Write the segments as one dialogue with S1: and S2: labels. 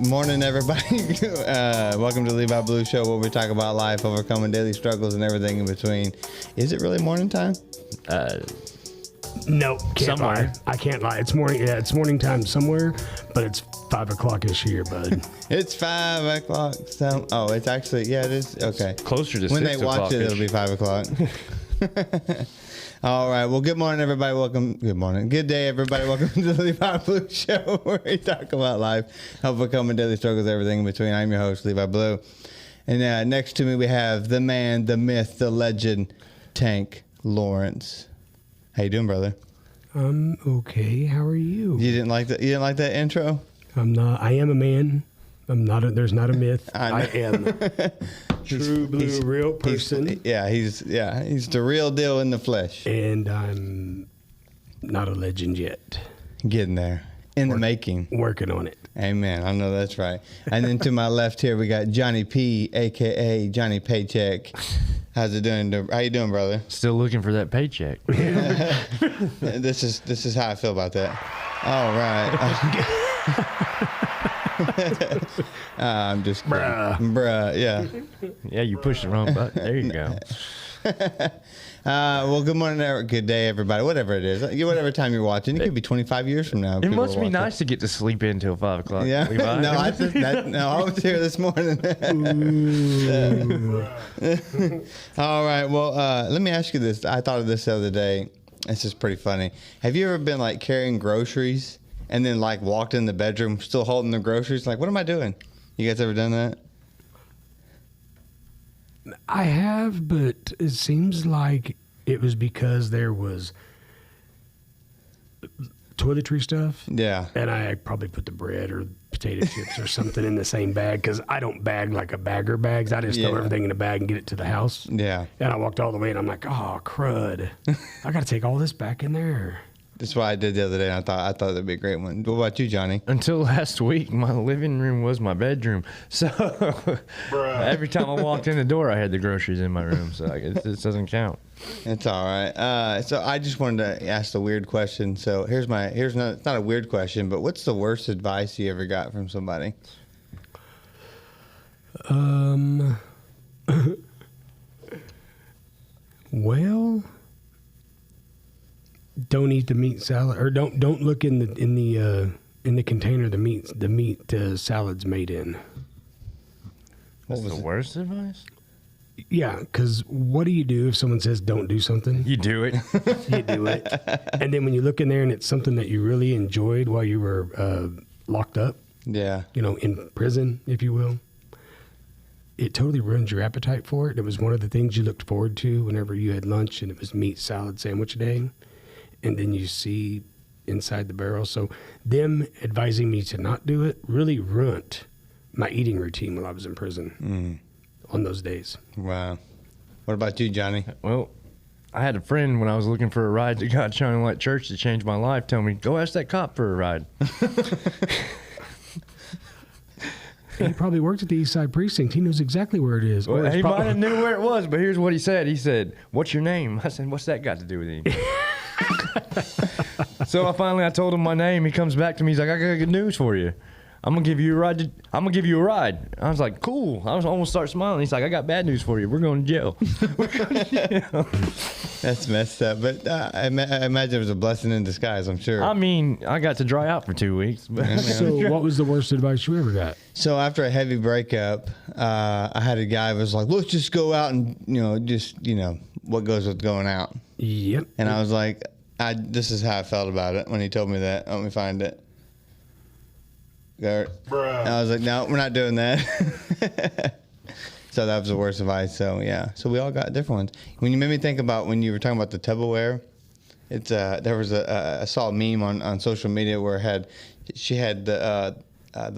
S1: Morning, everybody. Welcome to Levi Blue Show, where we talk about life, overcoming daily struggles, and everything in between. Is it really morning time?
S2: No, can't
S3: somewhere.
S2: lie. I can't lie. It's morning. Yeah, it's morning time somewhere, but it's 5 o'clock-ish here, bud.
S1: It's 5 o'clock. Oh, it's actually, yeah, it is. Okay.
S3: Closer to 6 o'clock.
S1: When they watch it, it'll be 5 o'clock. All right. Well, good morning, everybody. Welcome. Good morning. Good day, everybody. Welcome to the Levi Blue Show, where we talk about life, overcoming daily struggles, everything in between. I'm your host, Levi Blue. And next to me, we have the man, the myth, the legend, Tank Lawrence. How you doing, brother?
S2: I'm okay. How are you?
S1: You didn't like that? You didn't like that intro?
S2: I'm not. I am a man. I'm not. There's not a myth.
S1: I
S2: am true blue, real person.
S1: He's the real deal in the flesh.
S2: And I'm not a legend yet.
S1: Getting there. In the making.
S2: Working on it.
S1: Amen. I know that's right. And then to my left here, we got Johnny P, a.k.a. Johnny Paycheck. How's it doing? How you doing, brother?
S3: Still looking for that paycheck.
S1: This is how I feel about that. All right. I'm just kidding. Bruh, yeah.
S3: Yeah, you pushed the wrong button. There you go.
S1: Well, good morning, good day, everybody. Whatever it is, whatever time you're watching, it could be 25 years from now.
S3: It must be nice to get to sleep in until 5 o'clock.
S1: Yeah.
S3: Levi.
S1: No, I was here this morning. All right. Well, let me ask you this. I thought of this the other day. This is pretty funny. Have you ever been like carrying groceries and then like walked in the bedroom still holding the groceries? Like, what am I doing? You guys ever done that?
S2: I have, but it seems like it was because there was toiletry stuff.
S1: Yeah.
S2: And I probably put the bread or potato chips or something in the same bag, because I don't bag like a bagger bags. I just throw everything in a bag and get it to the house.
S1: Yeah.
S2: And I walked all the way, and I'm like, oh, crud. I got to take all this back in there.
S1: That's what I did the other day. And I thought that'd be a great one. What about you, Johnny?
S3: Until last week, my living room was my bedroom. So every time I walked in the door, I had the groceries in my room. So it doesn't count.
S1: It's all right. So I just wanted to ask the weird question. So it's not a weird question, but what's the worst advice you ever got from somebody?
S2: Well, don't eat the meat salad, or don't look in the container the meat salad's made in.
S3: What's the worst advice?
S2: Yeah, because what do you do if someone says don't do something?
S3: You do it.
S2: You do it. And then when you look in there and it's something that you really enjoyed while you were locked up,
S1: Yeah.
S2: in prison, if you will, it totally ruins your appetite for it. It was one of the things you looked forward to whenever you had lunch, and it was meat salad sandwich day. And then you see inside the barrel. So them advising me to not do it really ruined my eating routine while I was in prison on those days.
S1: Wow. What about you, Johnny?
S3: Well, I had a friend when I was looking for a ride to God Shining Light Church to change my life tell me, go ask that cop for a ride.
S2: He probably worked at the East Side Precinct. He knows exactly where it is.
S3: Well, he might have knew where it was, but here's what he said. He said, what's your name? I said, what's that got to do with anything? So I told him my name. He comes back to me. He's like, I got good news for you. I'm gonna give you a ride. I was like, cool. I was almost start smiling. He's like, I got bad news for you. We're going to jail.
S1: That's messed up, but I imagine it was a blessing in disguise. I'm sure.
S3: I mean, I got to dry out for 2 weeks.
S2: So what was the worst advice you ever got?
S1: So after a heavy breakup, I had a guy who was like, let's just go out and what goes with going out.
S2: Yep.
S1: And I was like, this is how I felt about it when he told me that. Let me find it. And I was like, no, we're not doing that. So that was the worst advice. So yeah, so we all got different ones. When you made me think about when you were talking about the Tupperware, it's there was I saw a meme on social media where she had the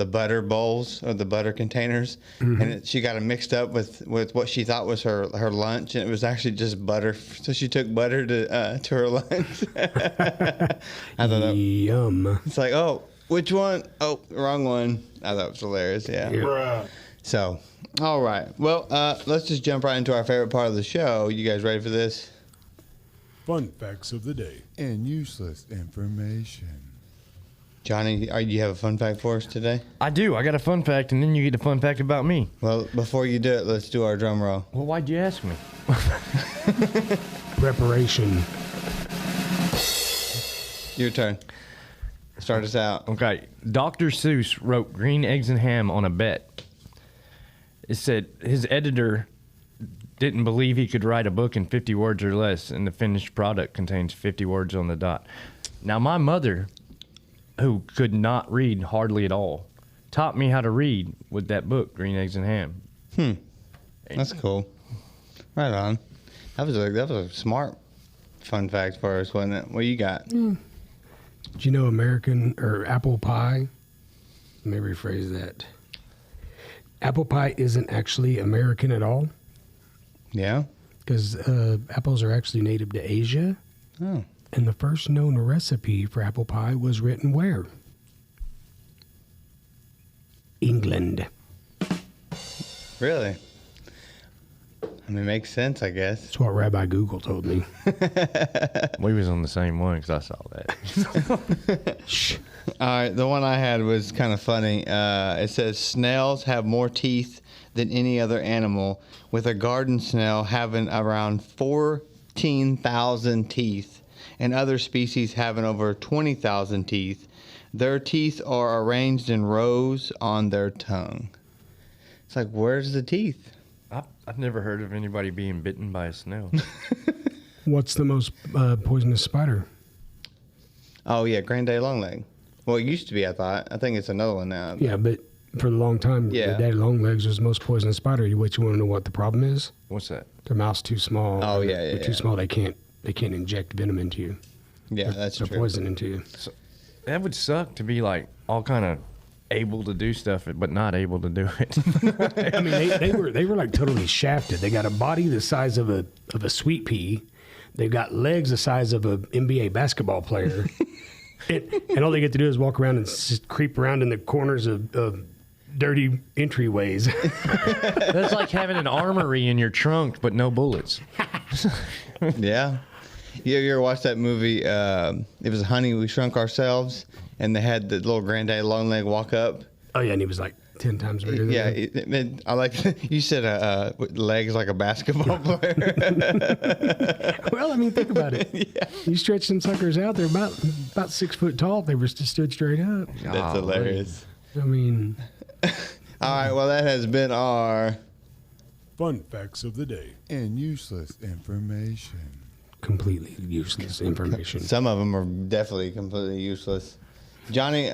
S1: butter bowls or the butter containers, and she got them mixed up with what she thought was her lunch, and it was actually just butter. So she took butter to her lunch. I thought
S2: Yum.
S1: it's like, oh, which one? Oh, wrong one. I thought it was hilarious. Yeah. So, all right. Well, let's just jump right into our favorite part of the show. You guys ready for this?
S4: Fun facts of the day.
S5: And useless information.
S1: Johnny, you have a fun fact for us today?
S3: I do. I got a fun fact, and then you get a fun fact about me.
S1: Well, before you do it, let's do our drum roll.
S3: Well, why'd you ask me?
S2: Preparation.
S1: Your turn. Start us out.
S3: Okay. Dr. Seuss wrote Green Eggs and Ham on a bet. It said his editor didn't believe he could write a book in 50 words or less, and the finished product contains 50 words on the dot. Now, my mother, who could not read hardly at all, taught me how to read with that book, Green Eggs and Ham.
S1: That's cool. Right on. That was a smart fun fact for us, wasn't it? What you got?
S2: Do you know American or apple pie? Let me rephrase that. Apple pie isn't actually American at all
S1: Yeah.
S2: because apples are actually native to Asia.
S1: Oh.
S2: And the first known recipe for apple pie was written where? England.
S1: Really? I mean, makes sense, I guess.
S2: That's what Rabbi Google told me.
S3: We was on the same one because I saw that.
S2: Shh.
S1: All right, the one I had was kind of funny. It says snails have more teeth than any other animal, with a garden snail having around 14,000 teeth, and other species having over 20,000 teeth. Their teeth are arranged in rows on their tongue. It's like, where's the teeth?
S3: I've never heard of anybody being bitten by a snail.
S2: What's the most poisonous spider?
S1: Oh, yeah, granddaddy longleg. Well, it used to be, I thought. I think it's another one now.
S2: Yeah, but for a long time,
S1: Yeah.
S2: the daddy longlegs was the most poisonous spider. You want to know what the problem is?
S3: What's that?
S2: Their mouth's too small.
S1: Oh, yeah,
S2: They're
S1: yeah.
S2: too small. They can't inject venom into you.
S1: Yeah, that's
S2: They're
S1: true.
S2: poison into you.
S3: That would suck to be like all kind of able to do stuff, but not able to do it.
S2: I mean, they were like totally shafted. They got a body the size of a sweet pea. They've got legs the size of an NBA basketball player. And all they get to do is walk around and creep around in the corners of dirty entryways.
S3: That's like having an armory in your trunk, but no bullets.
S1: Yeah. You ever watched that movie? It was Honey, We Shrunk Ourselves, and they had the little granddaddy longleg walk up.
S2: Oh, yeah, and he was like 10 times bigger than
S1: Yeah,
S2: them.
S1: I like you said legs like a basketball player.
S2: Well, I mean, think about it.
S1: Yeah.
S2: You stretch them suckers out, they're about 6 foot tall if they were just stood straight up.
S1: That's
S3: Golly.
S1: hilarious.
S2: I mean,
S1: All right, well, that has been our
S2: fun facts of the day.
S4: And useless information.
S2: Completely useless information.
S1: Some of them are definitely completely useless. Johnny,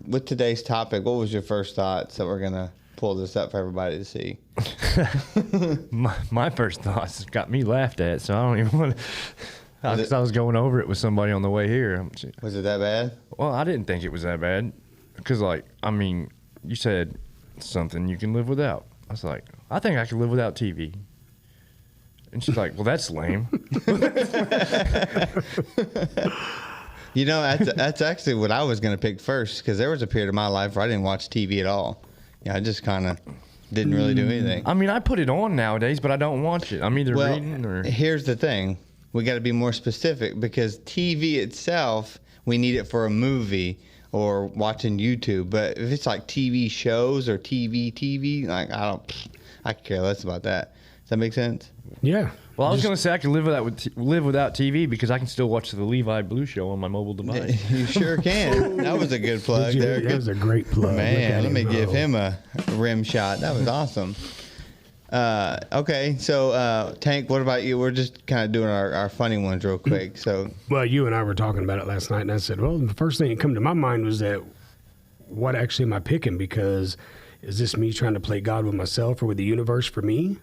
S1: with today's topic, what was your first thoughts that we're going to pull this up for everybody to see?
S3: My first thoughts got me laughed at, so I don't even want to. Because I was going over it with somebody on the way here.
S1: Was it that bad?
S3: Well, I didn't think it was that bad. Because, like, I mean, you said something you can live without. I was like, I think I can live without TV. And she's like, well, that's lame.
S1: You know, that's actually what I was going to pick first, because there was a period of my life where I didn't watch TV at all. Yeah, I just kind of didn't really do anything.
S3: I mean, I put it on nowadays, but I don't watch it. I'm either reading or.
S1: Here's the thing. We got to be more specific, because TV itself, we need it for a movie or watching YouTube. But if it's like TV shows or TV, like I could care less about that. Does that make sense?
S2: Yeah.
S3: Well, I was going to say I can live without TV because I can still watch the Levi Blue Show on my mobile device.
S1: You sure can. That was a good plug there.
S2: That was a great plug.
S1: Man, let me give him a rim shot. That was awesome. Okay, so Tank, what about you? We're just kind of doing our funny ones real quick. So,
S2: Well, you and I were talking about it last night, and I said, well, the first thing that come to my mind was that what actually am I picking? Because is this me trying to play God with myself or with the universe for me?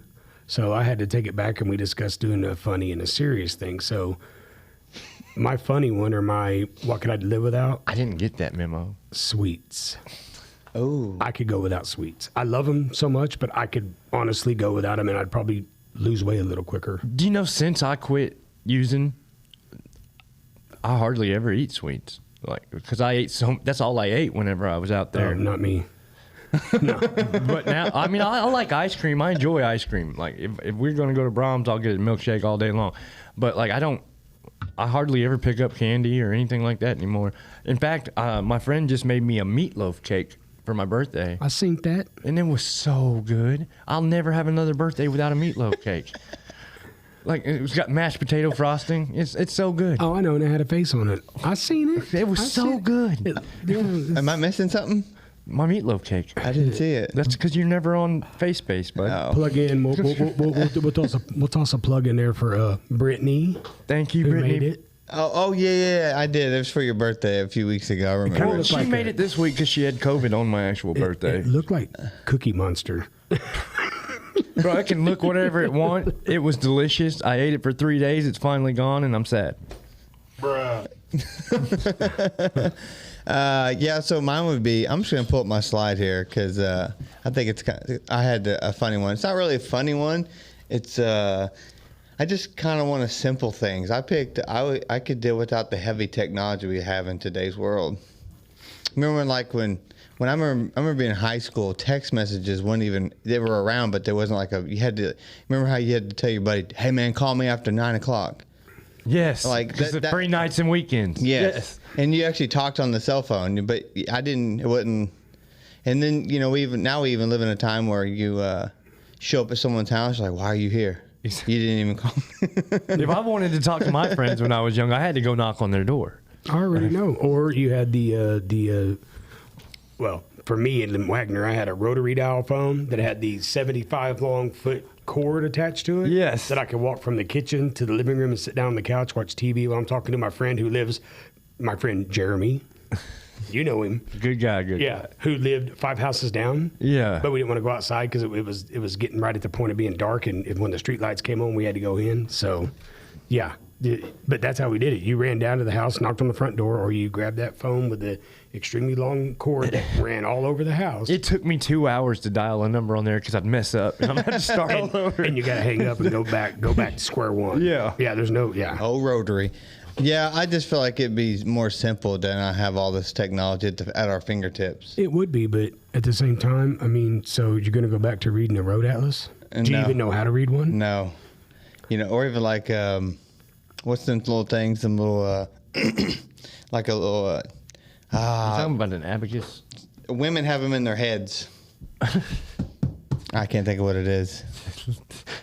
S2: So I had to take it back, and we discussed doing a funny and a serious thing. So my funny one, or my what could I live without?
S3: I didn't get that memo.
S2: Sweets.
S1: oh,
S2: I could go without sweets. I love them so much, but I could honestly go without them, and I'd probably lose weight a little quicker.
S3: Do you know since I quit using, I hardly ever eat sweets. Like, because I ate that's all I ate whenever I was out there.
S2: Not me.
S3: But now, I mean, I like ice cream. I enjoy ice cream. Like, if we're going to go to Brahms, I'll get a milkshake all day long. But, like, I don't I hardly ever pick up candy or anything like that anymore. In fact, my friend just made me a meatloaf cake for my birthday.
S2: I seen that.
S3: And it was so good. I'll never have another birthday without a meatloaf cake. Like, it's got mashed potato frosting. It's so good.
S2: Oh, I know, and it had a face on it. I seen it.
S3: It was so good.
S1: Am I missing something?
S3: My meatloaf cake.
S1: I didn't see it.
S3: That's because you're never on FaceBase, bud.
S1: No.
S2: Plug in. We'll toss a plug in there for Brittany.
S3: Thank you,
S2: Who
S3: Brittany.
S2: made it?
S1: Oh, yeah, I did. It was for your birthday a few weeks ago. I remember.
S2: Well,
S3: She
S2: like
S3: made it this week because she had COVID on my actual birthday.
S2: It looked like Cookie Monster.
S3: Bro, I can look whatever it want. It was delicious. I ate it for 3 days. It's finally gone, and I'm sad.
S2: Bruh.
S1: Yeah, so mine would be, I'm just going to pull up my slide here because I think it's kind of, I had a funny one. It's not really a funny one. It's, I just kind of want to simple things. I picked, I could deal without the heavy technology we have in today's world. Remember when I remember being in high school, text messages weren't even, they were around, but there wasn't like you had to, remember how you had to tell your buddy, hey man, call me after 9 o'clock.
S3: Yes.
S1: Like
S3: Because the free nights and weekends.
S1: Yes. And you actually talked on the cell phone, but I didn't, it wasn't. And then, you know, we even live in a time where you show up at someone's house, like, why are you here? You didn't even call me.
S3: If I wanted to talk to my friends when I was young, I had to go knock on their door.
S2: I already know. Or you had well, for me in Wagner, I had a rotary dial phone that had the 75 long foot cord attached to it.
S3: Yes.
S2: That I could walk from the kitchen to the living room and sit down on the couch, watch TV while I'm talking to my friend my friend Jeremy. You know him.
S3: Good guy, good guy.
S2: Who lived 5 houses down.
S3: Yeah.
S2: But we didn't want to go outside because it was getting right at the point of being dark, and when the street lights came on, we had to go in. So, yeah. But that's how we did it. You ran down to the house, knocked on the front door, or you grabbed that phone with the extremely long cord that ran all over the house.
S3: It took me 2 hours to dial a number on there because I'd mess up and I'm going to start all over.
S2: And you got to hang up and go back to square one.
S3: Yeah.
S2: Yeah, there's no, yeah.
S1: Oh, rotary. Yeah, I just feel like it'd be more simple than I have all this technology at our fingertips.
S2: It would be, but at the same time, I mean, so you're going to go back to reading a road atlas? Do you even know how to read one?
S1: No. You know, or even like, what's them little things, them little, like a little,
S3: You talking about an abacus?
S1: women have them in their heads. I can't think of what it is.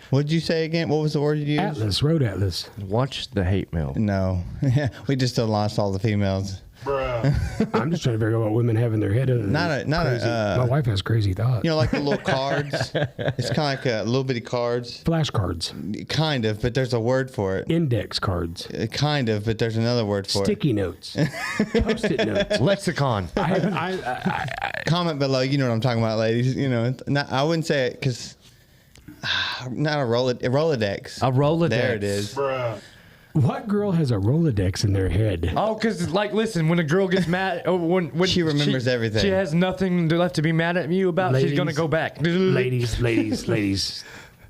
S1: What did you say again? What was the word you used?
S2: Atlas, road atlas.
S3: Watch the hate mail.
S1: No. We just still lost all the females.
S2: I'm just trying to figure out what women have in their head. My wife has crazy thoughts.
S1: You know, like the little cards. It's kind of like a little bitty cards.
S2: Flashcards.
S1: Kind of, but there's a word for it.
S2: Index cards.
S1: Kind of, but there's another word for
S2: Sticky notes. Post-it notes.
S3: Lexicon.
S1: Comment below. You know what I'm talking about, ladies. You know, I wouldn't say it because not a Rolodex.
S3: A Rolodex.
S1: There it is.
S2: What girl has a Rolodex in their head?
S3: Oh, because, like, listen, when a girl gets mad, when
S1: She remembers everything.
S3: She has nothing left to be mad at you about. She's going to go back.
S2: Ladies,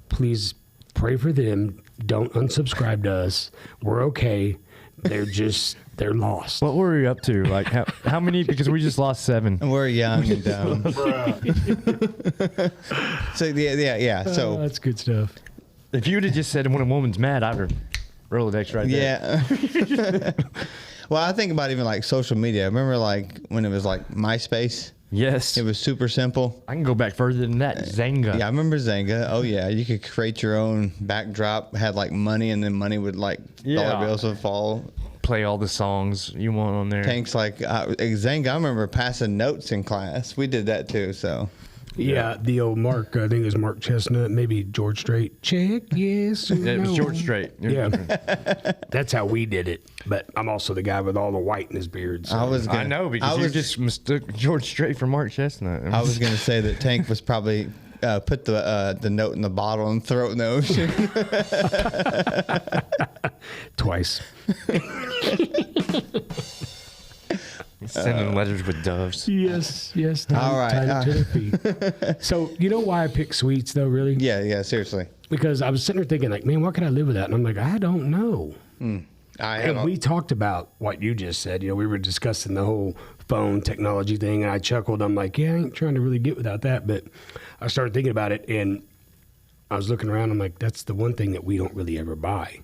S2: please pray for them. Don't unsubscribe to us. We're okay. They're lost.
S3: What were we up to? Like, how many? Because we just lost 7.
S1: And we're young and dumb. So, yeah. So,
S2: that's good stuff.
S3: If you would have just said when a woman's mad, I'd have Rolodex right there.
S1: yeah. Well, I think about even like social media. Remember like when it was like MySpace?
S3: Yes.
S1: It was super simple.
S3: I can go back further than that. Zanga.
S1: Yeah, I remember Zanga. Oh, yeah. You could create your own backdrop, had like money, and then money would like, dollar bills would fall.
S3: Play all the songs you want on there.
S1: Tanks like Zanga. I remember passing notes in class. We did that too, so.
S2: Yeah, the old Mark, I think it was Mark Chestnut, maybe George Strait. Check, yes. Or
S3: It was
S2: no.
S3: George Strait.
S2: Yeah. That's how we did it. But I'm also the guy with all the white in his beard. So.
S3: I know, because you just mistook George Strait for Mark Chestnut.
S1: I was going to say that Tank was probably put the note in the bottle and throw it in the ocean.
S2: Twice.
S3: Sending letters with doves.
S2: Yes.
S1: All right.
S2: Tied it to their feet. So, you know why I pick sweets, though, really?
S1: Yeah, seriously.
S2: Because I was sitting there thinking, like, man, what could I live without? And I'm like, I don't know. And we talked about what you just said. You know, we were discussing the whole phone technology thing, and I chuckled. I'm like, yeah, I ain't trying to really get without that. But I started thinking about it, and I was looking around. I'm like, that's the one thing that we don't really ever buy.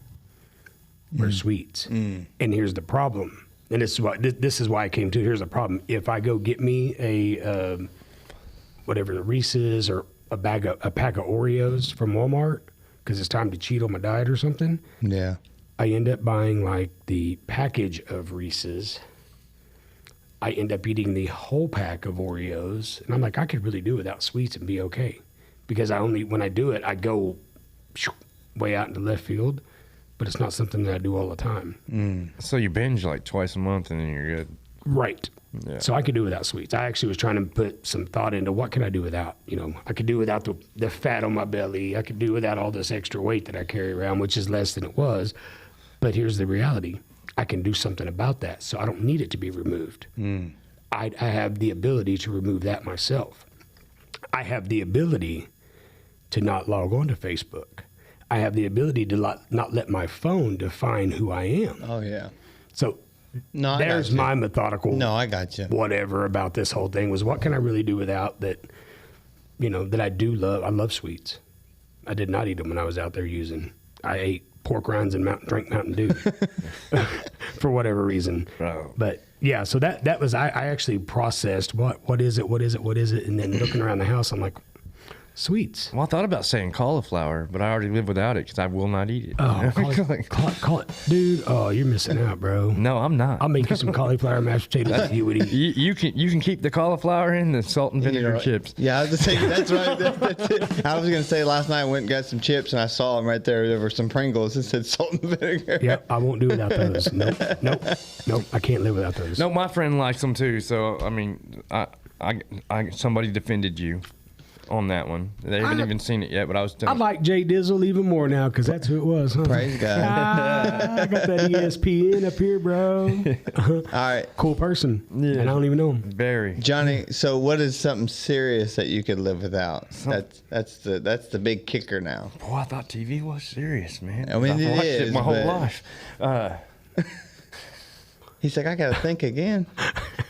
S2: were sweets. And here's the problem. And this is why I came to. Here's the problem. If I go get me a whatever, Reese's or a pack of Oreos from Walmart because it's time to cheat on my diet or something.
S1: Yeah.
S2: I end up buying like the package of Reese's. I end up eating the whole pack of Oreos, and I'm like, I could really do without sweets and be okay, because when I do it, I go way out into left field, but it's not something that I do all the time.
S3: So you binge like twice a month and then you're good.
S2: Right.
S3: Yeah.
S2: So I could do without sweets. I actually was trying to put some thought into what can I do without. I could do without the fat on my belly. I could do without all this extra weight that I carry around, which is less than it was. But here's the reality. I can do something about that, so I don't need it to be removed. I have the ability to remove that myself. I have the ability to not log on to Facebook. I have the ability to not let my phone define who I am.
S1: Oh, yeah.
S2: So
S1: No,
S2: there's my methodical
S1: No, I got you.
S2: whatever about this whole thing was what can I really do without that, that I do love. I love sweets. I did not eat them when I was out there using. I ate pork rinds and drank Mountain Dew for whatever reason.
S3: Bro.
S2: But yeah, so that was, I actually processed what is it? And then looking around the house, I'm like, sweets.
S3: Well, I thought about saying cauliflower, but I already live without it because I will not eat it.
S2: Oh, call it. Dude, oh, you're missing out, bro.
S3: No, I'm not.
S2: I'll make you some cauliflower mashed potatoes that you would eat.
S3: You can keep the cauliflower in the salt and vinegar chips.
S1: Yeah, I was just saying, that's right. That's it. I was going to say last night I went and got some chips and I saw them right there. There were some Pringles. It said salt and vinegar.
S2: Yep, I won't do without those. Nope. I can't live without those.
S3: No, my friend likes them too. So I mean, I somebody defended you on that one. They haven't even seen it yet, but I was.
S2: I like Jay Dizzle even more now because that's who it was. Huh?
S1: Praise God.
S2: I got that ESPN up here, bro.
S1: All right.
S2: Cool person.
S3: Yeah.
S2: And I don't even know him.
S3: Very.
S1: Johnny, so what is something serious that you could live without? That's the big kicker now.
S3: Boy, I thought TV was serious, man.
S1: I mean,
S3: I've
S1: it
S3: watched
S1: is,
S3: it my whole
S1: but-
S3: life.
S1: He's like, I got to think again.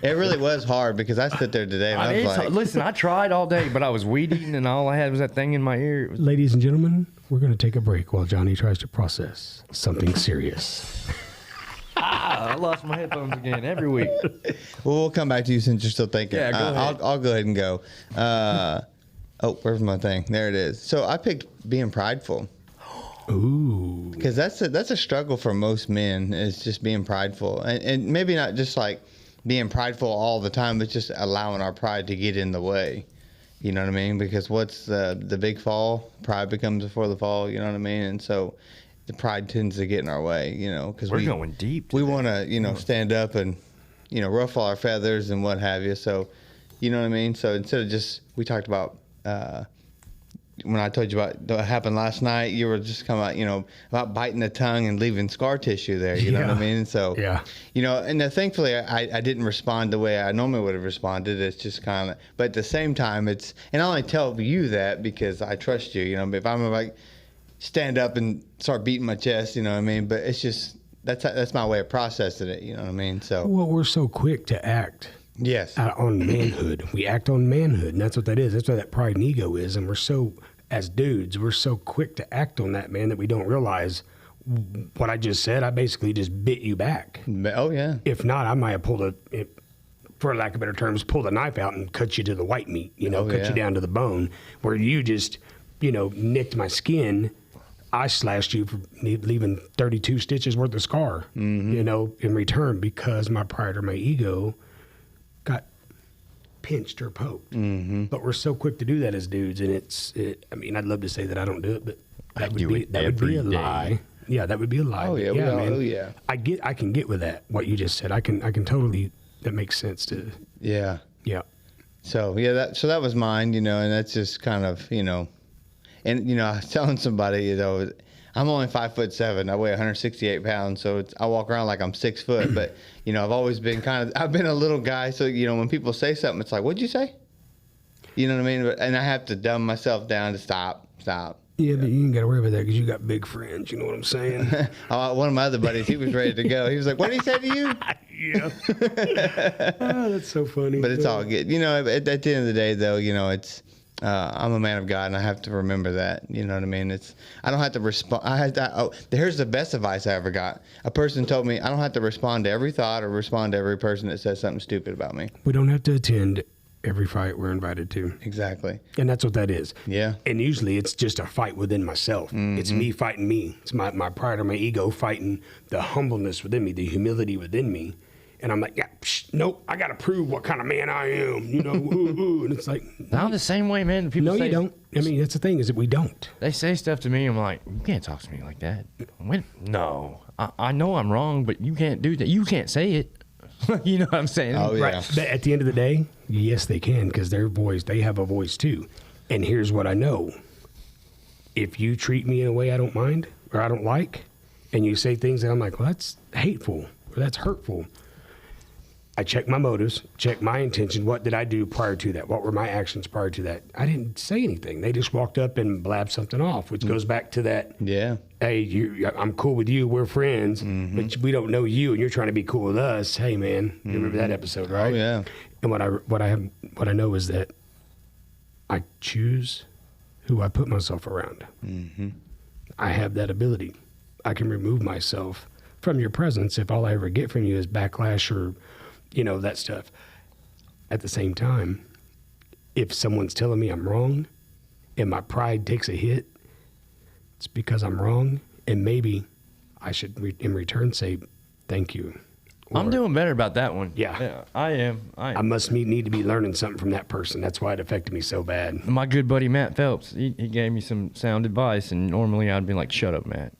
S1: It really was hard because I stood there today and I was like,
S3: listen, I tried all day, but I was weed eating and all I had was that thing in my ear. It was,
S2: Ladies and gentlemen, we're going to take a break while Johnny tries to process something serious.
S3: I lost my headphones again every week.
S1: well, we'll come back to you since you're still thinking.
S3: Yeah, go ahead.
S1: I'll go ahead and go. Where's my thing? There it is. So I picked being prideful.
S2: Ooh.
S1: Because that's a struggle for most men, is just being prideful. And maybe not just like being prideful all the time, but just allowing our pride to get in the way. You know what I mean? Because what's the big fall? Pride becomes before the fall, you know what I mean? And so the pride tends to get in our way, because
S3: We're going deep.
S1: we want to, stand up and, ruffle our feathers and what have you. So, you know what I mean? So instead of we talked about, when I told you about what happened last night, you were just coming out, about biting the tongue and leaving scar tissue there. You know what I mean? And so,
S2: Yeah.
S1: and thankfully I didn't respond the way I normally would have responded. It's just kind of, but at the same time, and I only tell you that because I trust you, but if I'm like stand up and start beating my chest, you know what I mean? But it's just, that's my way of processing it. You know what I mean? So,
S2: Well, we're so quick to act
S1: yes.
S2: on manhood. We act on manhood, and that's what that is. That's what that pride and ego is. And we're so, as dudes, we're so quick to act on that, man, that we don't realize what I just said. I basically just bit you back.
S1: Oh yeah.
S2: If not, I might have for lack of better terms, pulled a knife out and cut you to the white meat, cut you down to the bone, where you just, nicked my skin. I slashed you for leaving 32 stitches worth of scar, in return, because my pride or my ego got pinched or poked. Mm-hmm. But we're so quick to do that as dudes, and I'd love to say that I don't do it, but that would be a lie. Yeah, that would be a lie.
S1: Oh yeah.
S2: man.
S1: Oh yeah.
S2: I can get with that. What you just said, I can totally. That makes sense to.
S1: Yeah.
S2: Yeah.
S1: So yeah, that was mine, and that's just kind of, and I was telling somebody, I'm only 5'7". I weigh 168 pounds, so I walk around like I'm 6 foot. But I've always been I've been a little guy, so when people say something, it's like, what'd you say? You know what I mean? And I have to dumb myself down to stop.
S2: Yeah, but you ain't got to worry about that because you got big friends. You know what I'm saying?
S1: One of my other buddies, he was ready to go. He was like, "What did he say to you?"
S2: Yeah. Oh, that's so funny.
S1: But it's all good. At the end of the day, though, I'm a man of God, and I have to remember that. You know what I mean? I don't have to respond. Here's the best advice I ever got. A person told me I don't have to respond to every thought or respond to every person that says something stupid about me.
S2: We don't have to attend every fight we're invited to.
S1: Exactly.
S2: And that's what that is.
S1: Yeah.
S2: And usually it's just a fight within myself. It's me fighting me. It's my pride or my ego fighting the humbleness within me, the humility within me. And I'm like, yeah, nope, I got to prove what kind of man I am, you know, and it's like.
S3: I'm the same way, man. People
S2: No,
S3: say,
S2: you don't. I mean, that's the thing is that we don't.
S3: They say stuff to me. I'm like, you can't talk to me like that. No, I know I'm wrong, but you can't do that. You can't say it. You know what I'm saying?
S1: Oh, yeah.
S2: Right. But at the end of the day, yes, they can because they have a voice too. And here's what I know. If you treat me in a way I don't mind or I don't like, and you say things that I'm like, well, that's hateful or that's hurtful, I check my motives, check my intention. What did I do prior to that? What were my actions prior to that? I didn't say anything. They just walked up and blabbed something off, which goes back to that.
S1: Yeah.
S2: Hey, I'm cool with you. We're friends, but we don't know you, and you're trying to be cool with us. Hey, man, you remember that episode, right?
S1: Oh, yeah.
S2: And what I know is that I choose who I put myself around. I have that ability. I can remove myself from your presence if all I ever get from you is backlash or, you know, that stuff. At the same time, if someone's telling me I'm wrong and my pride takes a hit, it's because I'm wrong, and maybe I should, in return, say thank you.
S3: I'm doing better about that one.
S2: Yeah.
S3: I am.
S2: I must need to be learning something from that person. That's why it affected me so bad.
S3: My good buddy Matt Phelps, he gave me some sound advice, and normally I'd be like, "Shut up, Matt."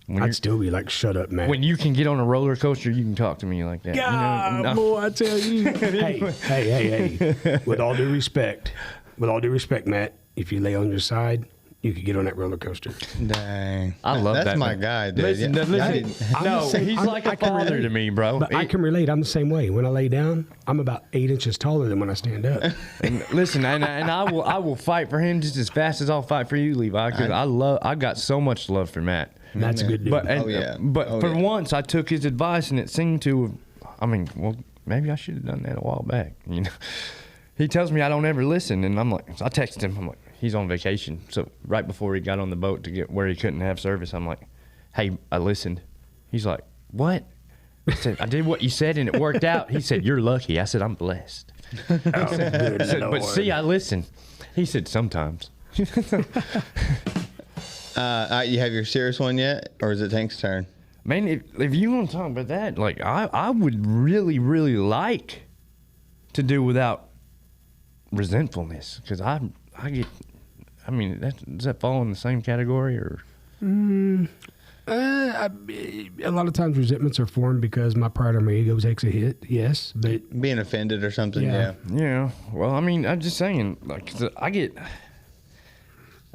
S2: I'd still be like, "Shut up, Matt."
S3: When you can get on a roller coaster, you can talk to me like that.
S2: God,
S3: You know?
S2: boy, I tell you. hey. With all due respect, Matt, if you lay on your side, you could get on that roller coaster.
S1: Dang.
S3: I love that.
S1: That's my
S3: man.
S1: guy, dude.
S3: Listen,
S1: Yeah.
S3: listen. No, he's like a father to me, bro.
S2: But I can relate. I'm the same way. When I lay down, I'm about 8 inches taller than when I stand up.
S3: And listen, and I will fight for him just as fast as I'll fight for you, Levi. Because I got so much love for Matt.
S2: That's a good dude.
S3: But for once, I took his advice, and it seemed to. I mean, well, maybe I should have done that a while back. You know, he tells me I don't ever listen, and I'm like, so I text him. I'm like, he's on vacation. So right before he got on the boat to get where he couldn't have service, I'm like, hey, I listened. He's like, what? I said, I did what you said, and it worked out. He said, you're lucky. I said, I'm blessed. I said, but see, I listen. He said, sometimes.
S1: You have your serious one yet, or is it Tank's turn?
S3: Man, if you want to talk about that, like I would really, really like to do without resentfulness, because I get. I mean, does that fall in the same category or?
S2: A lot of times resentments are formed because my pride or my ego takes a hit. Yes, but
S1: Being offended or something.
S2: Yeah.
S1: Yeah.
S3: Yeah. Well, I mean, I'm just saying, like, 'cause I get.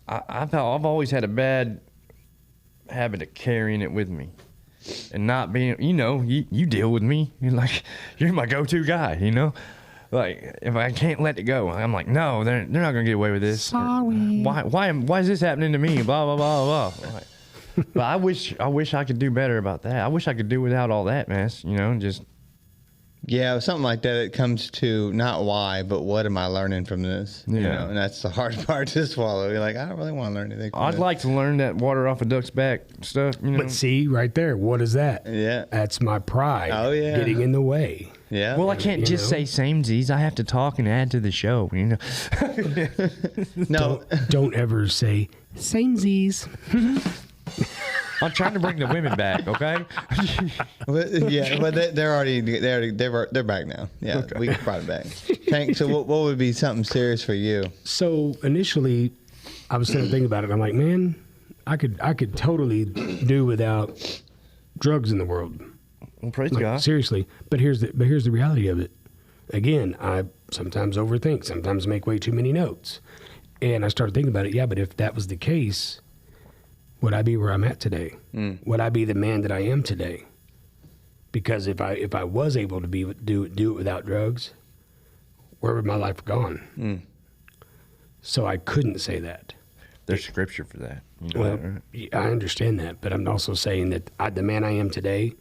S3: I've always had a bad habit of carrying it with me, and not being. You know, you deal with me. You're my go-to guy. You know. Like, if I can't let it go, I'm like, no, they're not gonna get away with this.
S2: Sorry.
S3: Why is this happening to me? Blah blah blah blah. Like, but I wish I could do better about that. I wish I could do without all that mess. You know, just
S1: Yeah, something like that. It comes to not why, but what am I learning from this? You
S3: Yeah.
S1: know, and that's the hard part to swallow. You're like, I don't really want to learn anything from
S3: I'd
S1: this.
S3: like to learn that water off a duck's back stuff. You know.
S2: But see, right there, what is that?
S1: Yeah.
S2: That's my pride.
S1: Oh, yeah.
S2: Getting in the way.
S1: Yeah.
S3: Well, I can't
S2: You
S3: just
S2: know?
S3: say samesies. I have to talk and add to the show. You know.
S1: no.
S2: Don't ever say samesies.
S3: I'm trying to bring the women back. Okay.
S1: But they're back now. Yeah, we brought it back. Tank. So what would be something serious for you?
S2: So initially, I was thinking about it. I'm like, man, I could totally do without drugs in the world.
S3: Well, praise
S2: Like,
S3: God.
S2: seriously. But here's the reality of it. Again, I sometimes overthink, sometimes make way too many notes. And I started thinking about it. Yeah, but if that was the case, would I be where I'm at today? Would I be the man that I am today? Because if I was able to do it without drugs, where would my life have gone? So I couldn't say that.
S3: There's scripture for that. You know
S2: Well,
S3: that, right?
S2: I understand that, but I'm also saying that the man I am today,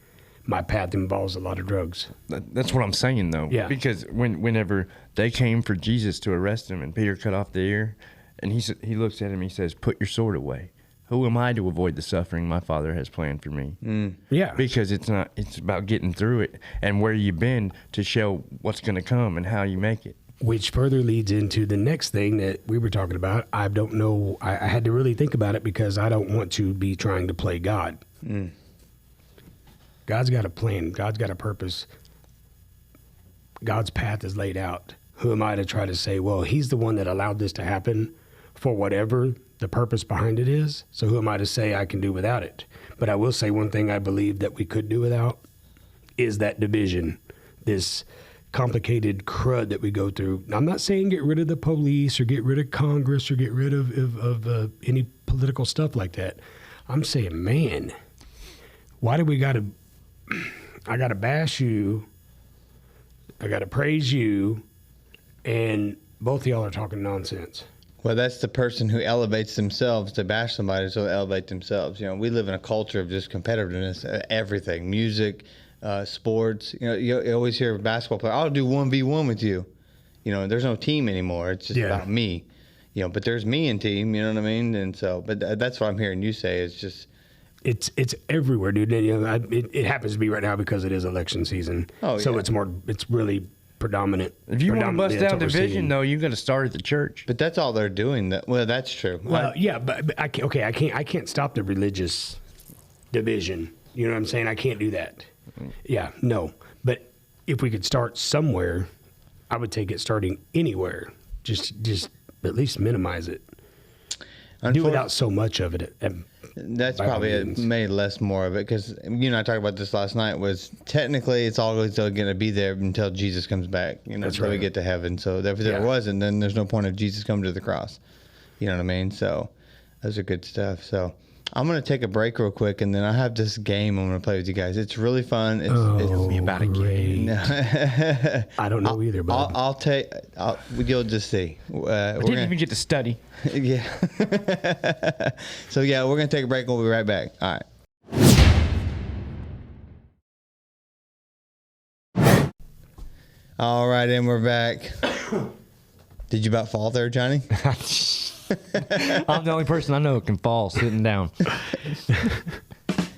S2: my path involves a lot of drugs.
S3: That's what I'm saying, though.
S2: Yeah.
S3: Because whenever they came for Jesus to arrest him, and Peter cut off the ear, and he looks at him, he says, "Put your sword away. Who am I to avoid the suffering my Father has planned for me?"
S2: Yeah.
S3: Because it's about getting through it and where you've been to show what's going to come and how you make it.
S2: Which further leads into the next thing that we were talking about. I don't know. I had to really think about it because I don't want to be trying to play God. God's got a plan. God's got a purpose. God's path is laid out. Who am I to try to say, well, he's the one that allowed this to happen for whatever the purpose behind it is. So who am I to say I can do without it? But I will say one thing I believe that we could do without is that division, this complicated crud that we go through. Now, I'm not saying get rid of the police or get rid of Congress or get rid of any political stuff like that. I'm saying, man, why do we got to, I got to bash you, I got to praise you, and both of y'all are talking nonsense.
S1: Well, that's the person who elevates themselves to bash somebody, so they elevate themselves. You know, we live in a culture of just competitiveness, everything, music, sports. You know, you always hear a basketball player, I'll do 1v1 with you. You know, there's no team anymore. It's just about me. You know, but there's me and team, you know what I mean? And so, but that's what I'm hearing you say is just.
S2: It's everywhere, dude. And, you know, it happens to be right now because it is election season. Oh, so
S1: yeah.
S2: It's really predominant.
S3: If you want to bust down division, though, you got to start at the church.
S1: But that's all they're doing. Well, that's true.
S2: Well, yeah, but I can't stop the religious division. You know what I'm saying? I can't do that. Yeah, no. But if we could start somewhere, I would take it starting anywhere. Just at least minimize it. Do without so much of it.
S1: That's probably made less more of it because you and I talked about this last night. Was technically it's always still going to be there until Jesus comes back. You know, until we get to heaven. So if there wasn't, then there's no point of Jesus coming to the cross. You know what I mean? So those are good stuff. So I'm going to take a break real quick, and then I have this game I'm going to play with you guys. It's really fun. It's
S3: about a game.
S2: I don't know either, but
S1: you'll just see.
S3: I didn't even get to study.
S1: Yeah. So, yeah, we're going to take a break. We'll be right back. All right. All right, and we're back. Did you about fall there, Johnny?
S3: I'm the only person I know who can fall sitting down.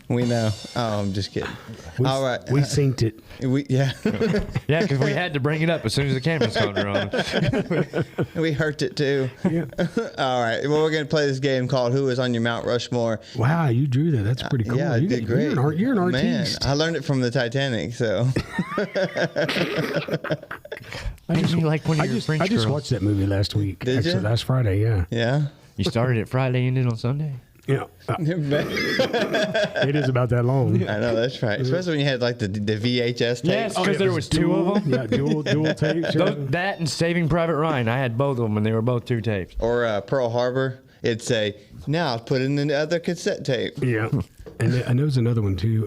S1: We know. Oh, I'm just kidding. All right.
S2: We synced it.
S1: Yeah,
S3: because we had to bring it up as soon as the cameras came around.
S1: We hurt it too. Yeah. All right. Well, we're going to play this game called Who is on Your Mount Rushmore?
S2: Wow, you drew that. That's pretty cool.
S1: Yeah, I did great.
S2: You're an
S1: Man,
S2: artiste.
S1: I learned it from the Titanic, so.
S3: I just
S2: watched that movie last week.
S1: Did you?
S2: Last Friday, yeah.
S1: Yeah.
S3: You started it Friday, ended on Sunday.
S2: Yeah. It is about that long.
S1: I know, that's right. Especially when you had like the VHS tapes.
S3: Yes, because there was two of them.
S2: Yeah, dual tapes.
S3: That and Saving Private Ryan. I had both of them, and they were both 2 tapes.
S1: Or Pearl Harbor. It'd say, now put it in the other cassette tape.
S2: Yeah. And there was another one too.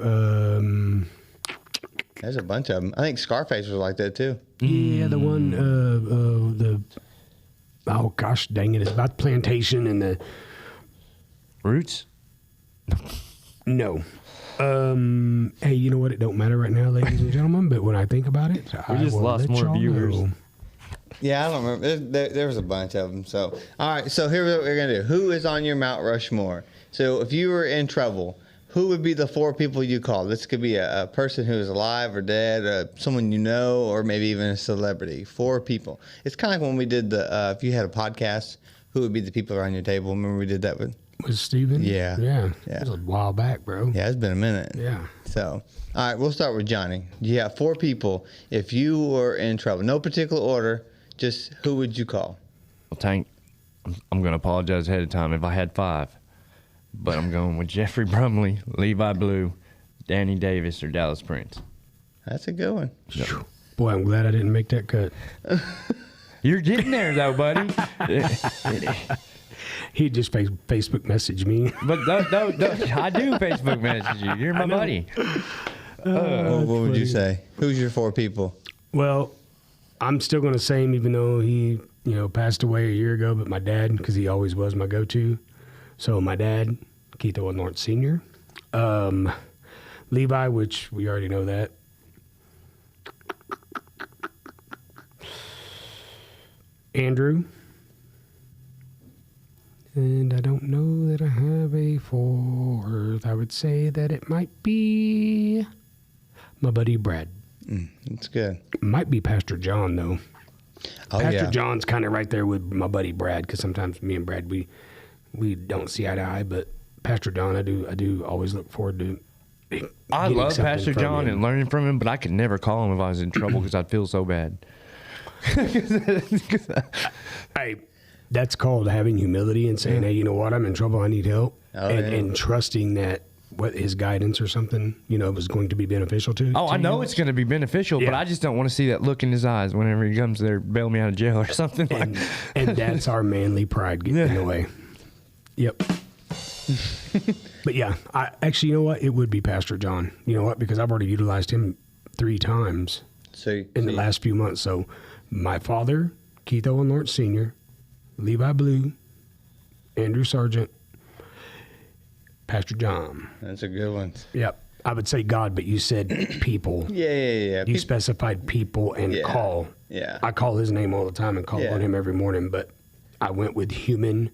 S1: There's a bunch of them. I think Scarface was like that too.
S2: Yeah, the one, oh gosh dang it. It's about the plantation and the.
S3: Roots?
S2: No. Hey, you know what? It don't matter right now, ladies and gentlemen, but when I think about it,
S3: we just lost more viewers.
S2: Know.
S1: Yeah, I don't remember. There was a bunch of them. So, all right. So here's what we're going to do. Who is on your Mount Rushmore? So if you were in trouble, who would be the 4 people you call? This could be a person who is alive or dead, someone you know, or maybe even a celebrity. 4 people. It's kind of like when we did if you had a podcast, who would be the people around your table? Remember we did that with?
S2: Was Steven?
S1: Yeah.
S2: It was a while back, bro.
S1: Yeah, it's been a minute.
S2: Yeah.
S1: So, all right, we'll start with Johnny. You have 4 people. If you were in trouble, no particular order, just who would you call?
S3: Well, Tank, I'm going to apologize ahead of time if I had 5. But I'm going with Jeffrey Brumley, Levi Blue, Danny Davis, or Dallas Prince.
S1: That's a good one.
S3: So,
S2: boy, I'm glad I didn't make that cut.
S3: You're getting there, though, buddy.
S2: He just Facebook messaged me.
S3: But I do Facebook message you. You're my buddy.
S1: What would you say? Who's your 4 people?
S2: Well, I'm still going to say him even though he, passed away a year ago, but my dad, because he always was my go-to. So my dad, Keith Owen Lawrence Sr., Levi, which we already know that. Andrew. And I don't know that I have a fourth. I would say that it might be my buddy Brad.
S1: That's good.
S2: Might be Pastor John, though.
S1: Oh,
S2: Pastor
S1: yeah.
S2: John's kind of right there with my buddy Brad, because sometimes me and Brad, we don't see eye to eye. But Pastor John, I do always look forward to.
S3: I
S2: getting
S3: love
S2: something
S3: Pastor
S2: from
S3: John
S2: him.
S3: and learning from him, but I could never call him if I was in trouble because I'd feel so bad.
S2: Hey, that's called having humility and saying, hey, you know what, I'm in trouble, I need help.
S1: Oh,
S2: and trusting that what his guidance or something, was going to be beneficial to
S3: Oh,
S2: to
S3: I know
S2: you.
S3: it's going to be beneficial, but
S2: Yeah.
S3: I just don't want to see that look in his eyes whenever he comes there, bail me out of jail or something like that.
S2: And that's our manly pride getting in the way. Yep. But yeah, actually, you know what? It would be Pastor John. You know what? Because I've already utilized him 3 times
S1: So
S2: in the last few months. So my father, Keith Owen Lawrence Sr., Levi Blue, Andrew Sargent, Pastor John.
S1: That's a good one.
S2: Yep. I would say God, but you said people.
S1: Yeah.
S2: You specified people and
S1: Yeah.
S2: call.
S1: Yeah.
S2: I call his name all the time and call
S1: Yeah.
S2: on him every morning, but I went with human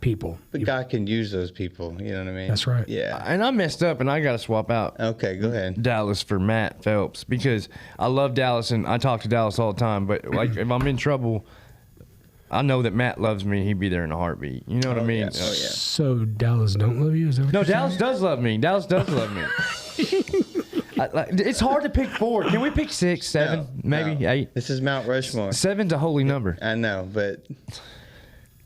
S2: people.
S1: But God can use those people. You know what I mean?
S2: That's right.
S1: Yeah.
S3: And I messed up, and I got to swap out
S1: Okay, go ahead.
S3: Dallas for Matt Phelps because I love Dallas, and I talk to Dallas all the time. But like, if I'm in trouble, I know that Matt loves me. He'd be there in a heartbeat. You know what I mean?
S1: yeah. Oh, yeah.
S2: So Dallas don't love you? Is that what
S3: No,
S2: you're
S3: Dallas does love me. Dallas does love me. It's hard to pick 4. Can we pick 6, 7, maybe
S1: No.
S3: 8?
S1: This is Mount Rushmore.
S3: 7's a holy number.
S1: I know, but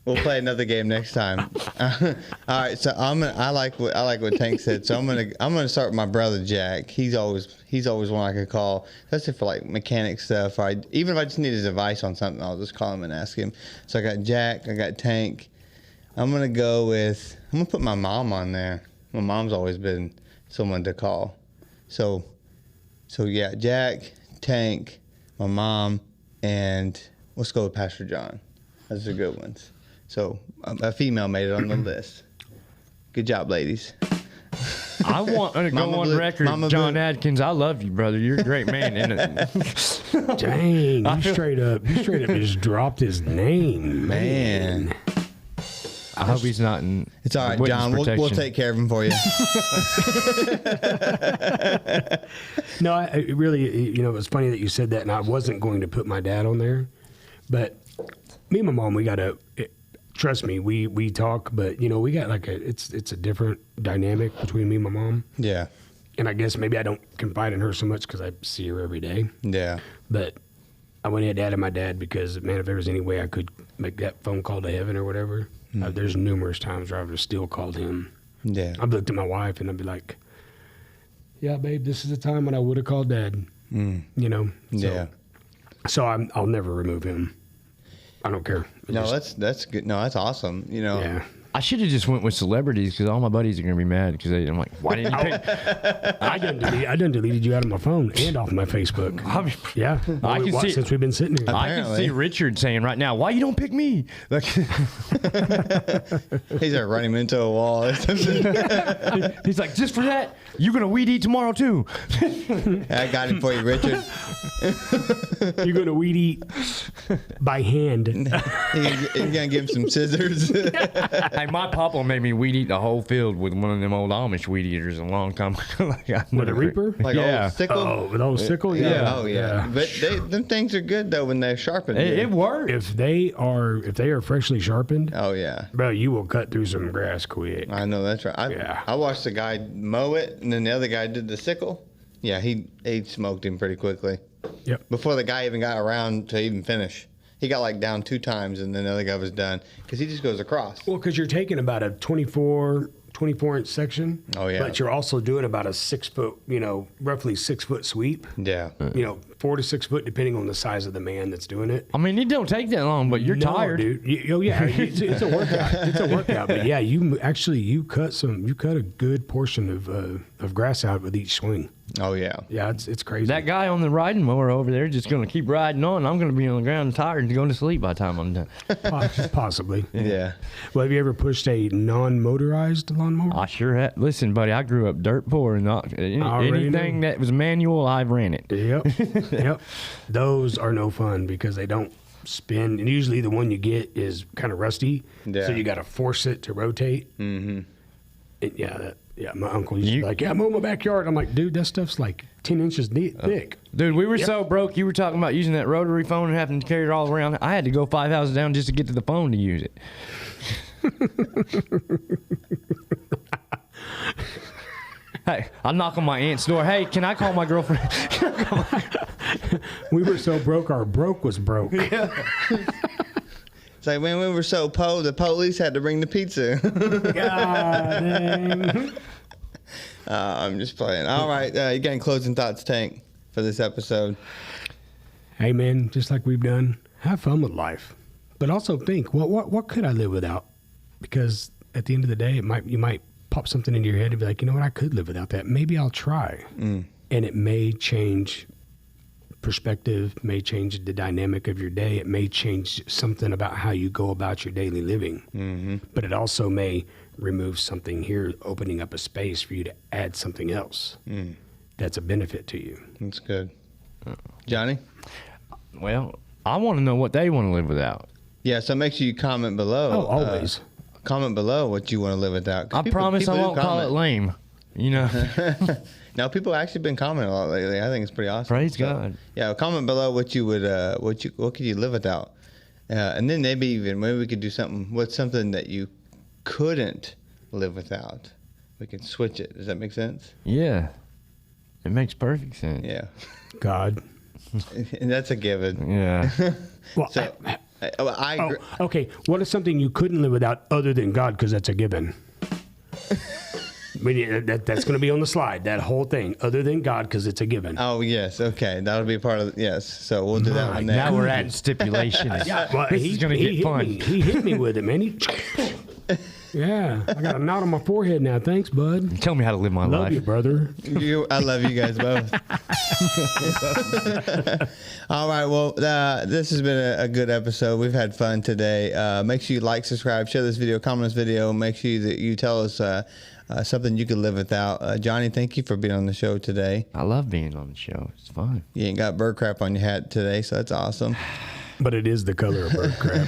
S1: we'll play another game next time. All right, so I like what Tank said. So I'm gonna start with my brother Jack. He's always one I could call, especially for like mechanic stuff. Even if I just need his advice on something, I'll just call him and ask him. So I got Jack, I got Tank. I'm gonna put my mom on there. My mom's always been someone to call. So yeah, Jack, Tank, my mom, and let's go with Pastor John. Those are good ones. So a female made it on the list. Good job, ladies.
S3: I want to go
S1: Mama
S3: on
S1: Blue-
S3: record,
S1: Mama
S3: John
S1: Blue.
S3: Adkins. I love you, brother. You're a great man. And
S2: Dang, you straight up just dropped his name.
S1: Man.
S3: I hope he's not in.
S1: It's all right,
S3: witness
S1: John. We'll
S3: protection.
S1: take care of him for you.
S2: No, I really, it was funny that you said that, and I wasn't going to put my dad on there. But me and my mom, trust me, we talk, but, we got it's a different dynamic between me and my mom.
S1: Yeah.
S2: And I guess maybe I don't confide in her so much because I see her every day.
S1: Yeah.
S2: But I went ahead and added my dad because, man, if there was any way I could make that phone call to heaven or whatever, there's numerous times where I would have still called him.
S1: Yeah.
S2: I'd look at my wife and I'd be like, yeah, babe, this is the time when I would have called Dad.
S1: Yeah.
S2: So I'll never remove him. I don't care.
S1: No, that's good. No, that's awesome.
S2: Yeah.
S3: I should have just went with celebrities because all my buddies are gonna be mad because I'm like, why didn't you pick?
S2: I done deleted you out of my phone and off my Facebook. Yeah.
S3: I can see-
S2: since we've been sitting here.
S3: I can
S1: Apparently.
S3: see Richard saying right now, why you don't pick me? Like,
S1: He's gonna run him into a wall or something.
S3: he's like, just for that, you're gonna weed eat tomorrow too.
S1: I got him for you, Richard.
S2: You're going to weed eat by hand.
S1: He's gonna give him some scissors.
S3: Hey, my papa made me weed eat the whole field with one of them old Amish weed eaters a long time ago.
S2: With a reaper?
S1: Like
S3: Yeah.
S1: old sickle.
S2: Oh, with old sickle?
S1: Yeah. Oh yeah. But them things are good though when they're sharpened.
S3: It worked.
S2: If they are freshly sharpened,
S1: Oh yeah.
S2: bro, you will cut through some grass quick.
S1: I know that's right.
S2: Yeah.
S1: I watched the guy mow it, and then the other guy did the sickle. Yeah, he smoked him pretty quickly
S2: Yep.
S1: before the guy even got around to even finish. He got like down 2 times, and then the other guy was done because he just goes across.
S2: Well, because you're taking about a 24-inch section.
S1: Oh, yeah.
S2: But you're also doing about a 6 foot, roughly 6 foot sweep.
S1: Yeah.
S2: 4 to 6 foot, depending on the size of the man that's doing it.
S3: I mean, it don't take that long, but you're
S2: No,
S3: tired.
S2: dude. Yeah, it's a workout. It's a workout. But yeah, you cut a good portion of grass out with each swing.
S1: Oh yeah.
S2: Yeah, it's crazy.
S3: That guy on the riding mower over there just going to keep riding on. I'm going to be on the ground tired and going to sleep by the time I'm done.
S2: Possibly.
S1: Yeah.
S2: Well, have you ever pushed a non-motorized lawnmower?
S3: I sure have. Listen, buddy, I grew up dirt poor and anything that was manual, I ran it.
S2: Yep. Yep. Those are no fun because they don't spin. And usually the one you get is kind of rusty.
S1: Yeah.
S2: So you got to force it to rotate.
S1: Mm-hmm.
S2: Yeah, my uncle used to be like, yeah, mow my backyard. I'm like, dude, that stuff's like 10 inches thick.
S3: Dude, we were so broke. You were talking about using that rotary phone and having to carry it all around. I had to go 5 houses down just to get to the phone to use it. Hey, I knock on my aunt's door. Hey, can I call my girlfriend?
S2: We were so broke, our broke was broke.
S1: It's like, man, we were so poor, the police had to bring the pizza.
S2: God dang.
S1: I'm just playing. All right, you got any closing thoughts, Tank, for this episode?
S2: Hey, man, just like we've done, have fun with life. But also think, what could I live without? Because at the end of the day, you might pop something into your head and be like, you know what, I could live without that. Maybe I'll try. And it may change perspective, may change the dynamic of your day. It may change something about how you go about your daily living. Mm-hmm. But it also may remove something here, opening up a space for you to add something else that's a benefit to you.
S1: That's good. Johnny?
S3: Well, I want to know what they want to live without.
S1: Yeah, so make sure you comment below.
S2: Oh, always.
S1: Comment below what you want to live without.
S3: I promise I won't call it lame. You know.
S1: No, people have actually been commenting a lot lately. I think it's pretty awesome.
S3: Praise God.
S1: Yeah, comment below what you would, what could you live without, and then maybe we could do something. What's something that you couldn't live without? We can switch it. Does that make sense?
S3: Yeah, it makes perfect sense.
S1: Yeah.
S2: God.
S1: And that's a given.
S3: Yeah.
S2: Well,
S1: So, I agree.
S2: okay. What is something you couldn't live without other than God? Because that's a given. That's going to be on the slide. That whole thing, other than God, because it's a given.
S1: Oh yes, okay, that'll be part of yes. So we'll do that one next.
S3: Now we're at stipulations.
S2: Well,
S3: this is going to get fun.
S2: He hit me with it, man. Yeah, I got a knot on my forehead now. Thanks, bud.
S3: Tell me how to live my
S2: Love
S3: life.
S2: you, brother.
S1: I love you guys both. All right, well, this has been a good episode. We've had fun today. Make sure you like, subscribe, share this video, comment this video. Make sure that you tell us something you could live without. Johnny, thank you for being on the show today.
S3: I love being on the show. It's fun.
S1: You ain't got bird crap on your hat today, so that's awesome.
S2: But it is the color of bird crap.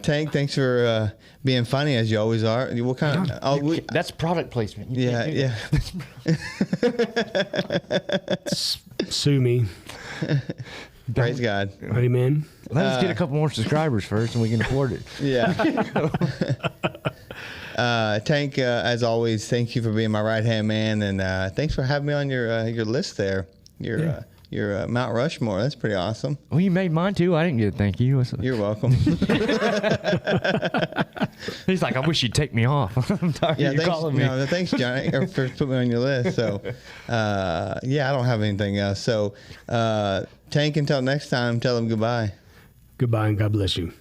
S1: Tank, thanks for being funny as you always are. What kind of?
S3: That's product placement. You
S1: Yeah,
S3: can't do
S1: yeah.
S2: Sue me.
S1: Praise God.
S2: Amen.
S3: Let us get a couple more subscribers first, and we can afford it.
S1: Yeah. Tank, as always, thank you for being my right hand man, and thanks for having me on your list there. Your Mount Rushmore. That's pretty awesome.
S3: Well, you made mine too. I didn't get a thank you.
S1: You're welcome.
S3: He's like, I wish you'd take me off. I'm tired of you calling me.
S1: No, thanks, Johnny, for putting me on your list. So, I don't have anything else. So, Tank, until next time, tell them goodbye.
S2: Goodbye and God bless you.